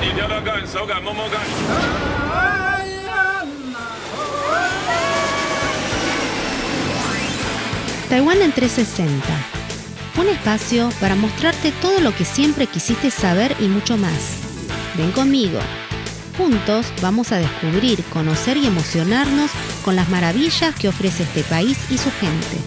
你挑挑看，手感摸摸看。Taiwán en 360. Un espacio para mostrarte todo lo que siempre quisiste saber y mucho más. Ven conmigo. Juntos vamos a descubrir, conocer y emocionarnos con las maravillas que ofrece este país y su gente.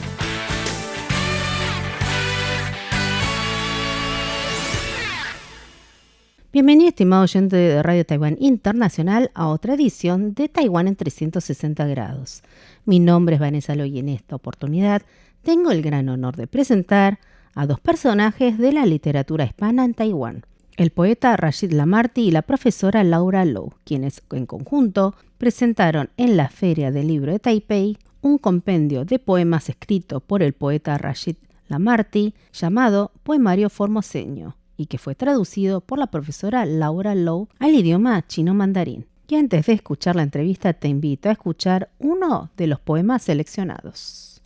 Bienvenido, estimado oyente de Radio Taiwán Internacional, a otra edición de Taiwán en 360 grados. Mi nombre es Vanessa Loy y en esta oportunidad tengo el gran honor de presentar a dos personajes de la literatura hispana en Taiwán. El poeta Rashid Lamarty y la profesora Laura Low, quienes en conjunto presentaron en la Feria del Libro de Taipei un compendio de poemas escrito por el poeta Rashid Lamarty llamado Poemario Formoseño, y que fue traducido por la profesora Laura Low al idioma chino mandarín. Y antes de escuchar la entrevista te invito a escuchar uno de los poemas seleccionados.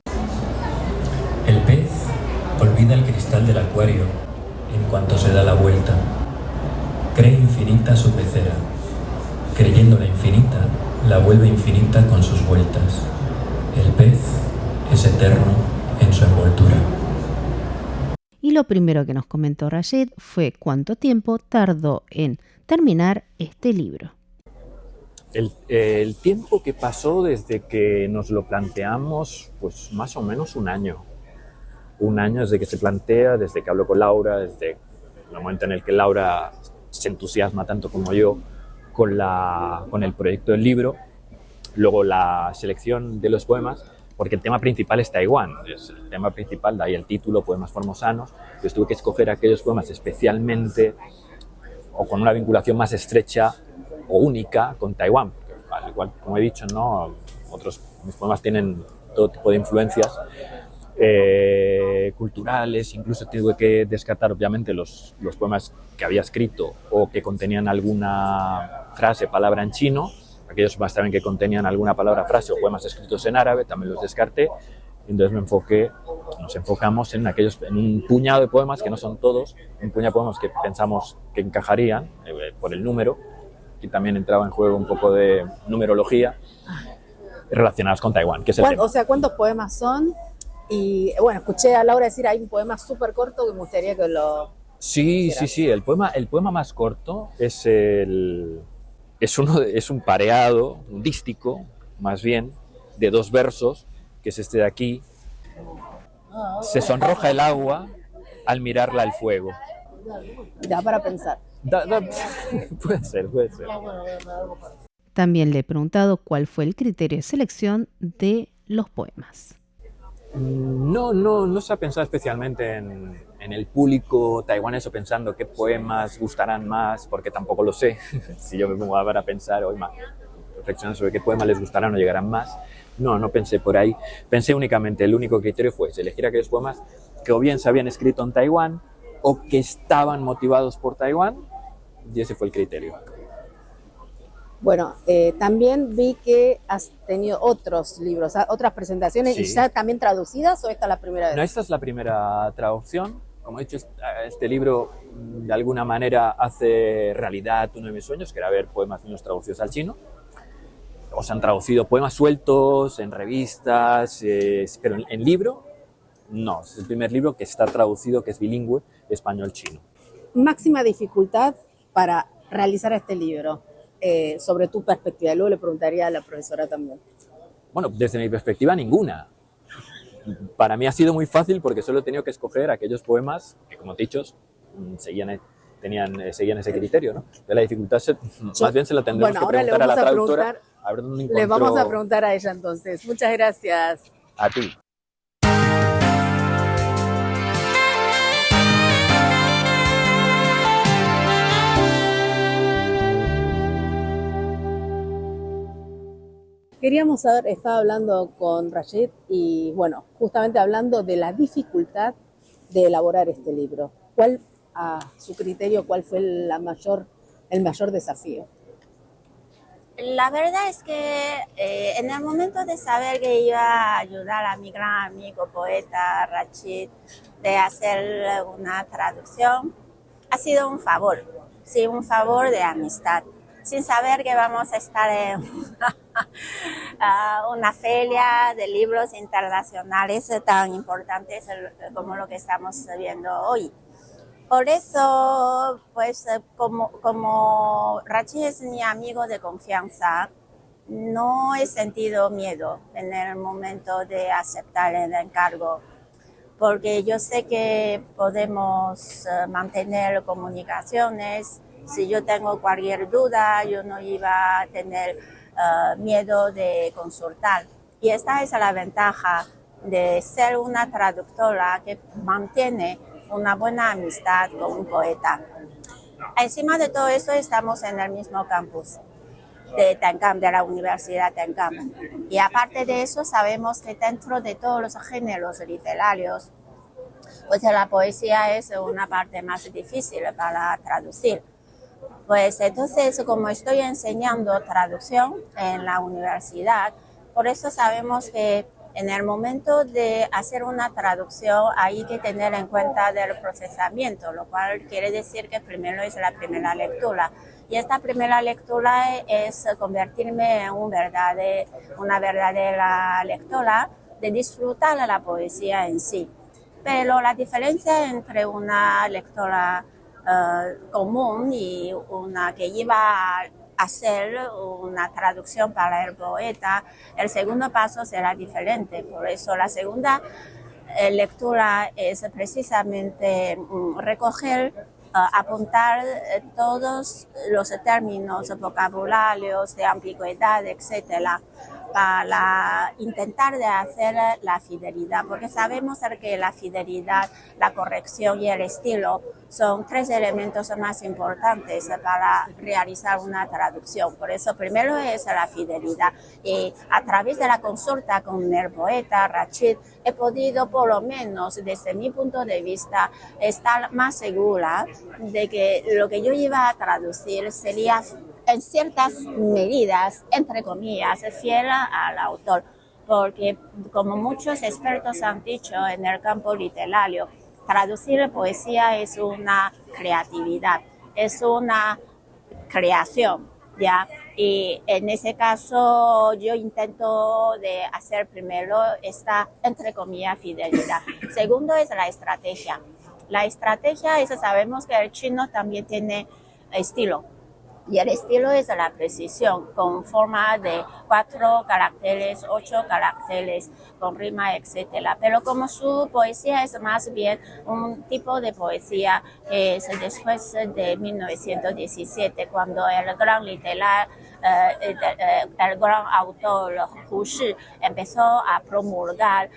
El pez olvida el cristal del acuario en cuanto se da la vuelta. Cree infinita su pecera. Creyéndola infinita, la vuelve infinita con sus vueltas. El pez es eterno en su envoltura. Y lo primero que nos comentó Rashid fue cuánto tiempo tardó en terminar este libro. El tiempo que pasó desde que nos lo planteamos, pues más o menos un año. Un año desde que se plantea, desde que hablo con Laura, desde el momento en el que Laura se entusiasma tanto como yo con el proyecto del libro. Luego la selección de los poemas, porque el tema principal es Taiwán, es el tema principal, de ahí el título, Poemas Formosanos. Yo tuve que escoger aquellos poemas especialmente o con una vinculación más estrecha o única con Taiwán. Al igual, como he dicho, ¿no? Mis poemas tienen todo tipo de influencias culturales, incluso tuve que descartar obviamente los poemas que había escrito o que contenían alguna frase, palabra en chino. Aquellos poemas también que contenían alguna palabra, frase o poemas escritos en árabe, también los descarté. Entonces nos enfocamos en un puñado de poemas, que no son todos, un puñado de poemas que pensamos que encajarían por el número, y también entraba en juego un poco de numerología relacionadas con Taiwán, que es el tema. O sea, ¿cuántos poemas son? Y bueno, escuché a Laura decir, hay un poema súper corto que me gustaría que lo... Sí. El poema más corto es un pareado, un dístico, más bien, de 2 versos, que es este de aquí. Se sonroja el agua al mirarla el fuego. Da para pensar. Puede ser. También le he preguntado cuál fue el criterio de selección de los poemas. No se ha pensado especialmente en el público taiwanés, pensando qué poemas gustarán más, porque tampoco lo sé. Si yo me pongo a pensar hoy más, reflexionar sobre qué poemas les gustarán o llegarán más, no pensé por ahí. Pensé únicamente, el único criterio fue elegir aquellos poemas que o bien se habían escrito en Taiwán o que estaban motivados por Taiwán, y ese fue el criterio. Bueno, también vi que has tenido otros libros, otras presentaciones, Sí. ¿Y ya también traducidas o esta es la primera vez? No, esta es la primera traducción. Como he dicho, este libro de alguna manera hace realidad uno de mis sueños, que era ver poemas míos traducidos al chino. O se han traducido poemas sueltos en revistas, pero en libro, no. Es el primer libro que está traducido, que es bilingüe, español-chino. Máxima dificultad para realizar este libro, sobre tu perspectiva. Luego le preguntaría a la profesora también. Bueno, desde mi perspectiva, ninguna. Para mí ha sido muy fácil porque solo he tenido que escoger aquellos poemas que, como te he dicho, seguían ese criterio, ¿no? De la dificultad más bien se la tendremos que preguntar a la traductora. Le vamos a preguntar a ella entonces. Muchas gracias. A ti. Queríamos saber, estaba hablando con Rashid y bueno, justamente hablando de la dificultad de elaborar este libro. ¿Cuál, a su criterio, cuál fue el mayor desafío? La verdad es que en el momento de saber que iba a ayudar a mi gran amigo poeta Rashid de hacer una traducción, ha sido un favor. sin un favor de amistad, sin saber que vamos a estar en una feria de libros internacionales tan importantes como lo que estamos viendo hoy. Por eso, pues como Rachid es mi amigo de confianza, no he sentido miedo en el momento de aceptar el encargo, porque yo sé que podemos mantener comunicaciones. Si yo tengo cualquier duda, yo no iba a tener miedo de consultar. Y esta es la ventaja de ser una traductora que mantiene una buena amistad con un poeta. Encima de todo eso, estamos en el mismo campus de Tancam, de la Universidad Tancam. Y aparte de eso, sabemos que dentro de todos los géneros literarios, pues la poesía es una parte más difícil para traducir. Pues entonces, como estoy enseñando traducción en la universidad, por eso sabemos que en el momento de hacer una traducción hay que tener en cuenta del procesamiento, lo cual quiere decir que primero es la primera lectura. Y esta primera lectura es convertirme en una verdadera lectora, de disfrutar de la poesía en sí. Pero la diferencia entre una lectora común y una que iba a hacer una traducción para el poeta, el segundo paso será diferente. Por eso la segunda lectura es precisamente recoger, apuntar todos los términos, vocabularios de ambigüedad, etcétera, para intentar de hacer la fidelidad, porque sabemos que la fidelidad, la corrección y el estilo son tres elementos más importantes para realizar una traducción. Por eso primero es la fidelidad, y a través de la consulta con el poeta Rachid he podido, por lo menos desde mi punto de vista, estar más segura de que lo que yo iba a traducir sería en ciertas medidas, entre comillas, fiel al autor, porque como muchos expertos han dicho en el campo literario, traducir poesía es una creatividad, es una creación, ¿ya? Y en ese caso yo intento de hacer primero esta, entre comillas, fidelidad. Segundo es la estrategia. La estrategia es, sabemos que el chino también tiene estilo. Y el estilo es la precisión, con forma de 4 caracteres, 8 caracteres, con rima, etc. Pero como su poesía es más bien un tipo de poesía que es después de 1917, cuando el gran el gran autor Hu Shi empezó a promulgar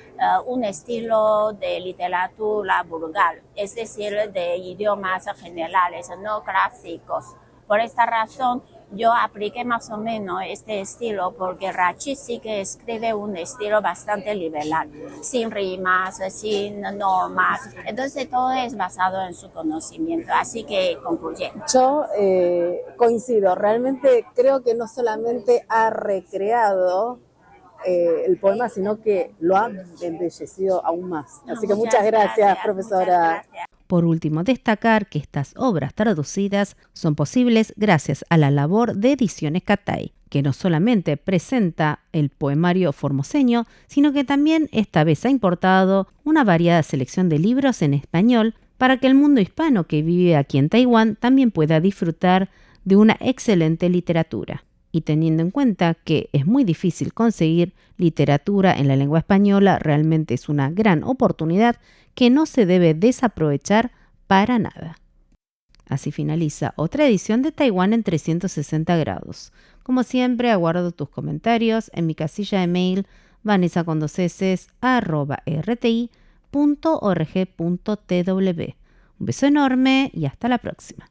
un estilo de literatura vulgar, es decir, de idiomas generales, no clásicos. Por esta razón, yo apliqué más o menos este estilo, porque Rachid sí que escribe un estilo bastante liberal, sin rimas, sin normas. Entonces, todo es basado en su conocimiento. Así que concluye. Yo coincido, realmente creo que no solamente ha recreado el poema, sino que lo ha embellecido aún más. Así que muchas gracias, profesora. Muchas gracias. Por último, destacar que estas obras traducidas son posibles gracias a la labor de Ediciones Catay, que no solamente presenta el poemario formoseño, sino que también esta vez ha importado una variada selección de libros en español para que el mundo hispano que vive aquí en Taiwán también pueda disfrutar de una excelente literatura. Y teniendo en cuenta que es muy difícil conseguir literatura en la lengua española, realmente es una gran oportunidad que no se debe desaprovechar para nada. Así finaliza otra edición de Taiwán en 360 grados. Como siempre, aguardo tus comentarios en mi casilla de mail vanessa@rti.org.tw. Un beso enorme y hasta la próxima.